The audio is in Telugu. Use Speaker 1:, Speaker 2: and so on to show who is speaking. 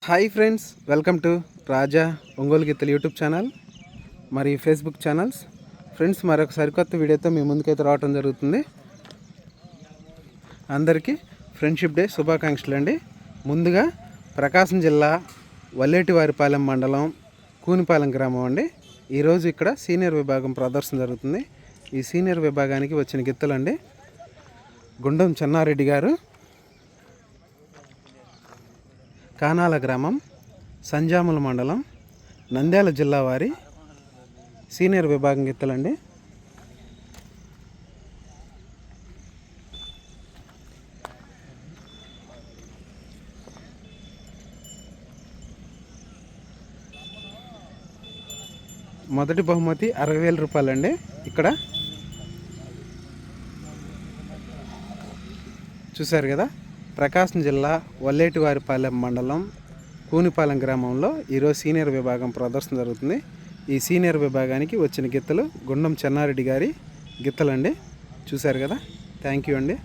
Speaker 1: హాయ్ ఫ్రెండ్స్, వెల్కమ్ టు రాజా ఒంగోలు గిత్తలు యూట్యూబ్ ఛానల్ మరియు ఫేస్బుక్ ఛానల్స్. ఫ్రెండ్స్, మరొక సరికొత్త వీడియోతో మీ ముందుకైతే రావడం జరుగుతుంది. అందరికీ ఫ్రెండ్షిప్ డే శుభాకాంక్షలు అండి. ముందుగా ప్రకాశం జిల్లా వల్లేటివారిపాలెం మండలం కూనిపాలెం గ్రామం అండి. ఈరోజు ఇక్కడ సీనియర్ విభాగం ప్రదర్శన జరుగుతుంది. ఈ సీనియర్ విభాగానికి వచ్చిన గిత్తలండి గుండం చెన్నారెడ్డి గారు, కానాల గ్రామం, సంజాముల మండలం, నంద్యాల జిల్లా వారి సీనియర్ విభాగం గిత్తలండి. మొదటి బహుమతి 60,000 రూపాయలండి. ఇక్కడ చూశారు కదా, ప్రకాశం జిల్లా వల్లేటివారిపాలెం మండలం కూనిపాలెం గ్రామంలో ఈరోజు సీనియర్ విభాగం ప్రదర్శన జరుగుతుంది. ఈ సీనియర్ విభాగానికి వచ్చిన గిత్తలు గుండం చెన్నారెడ్డి గారి గిత్తలండి. చూశారు కదా, థ్యాంక్ యూ అండి.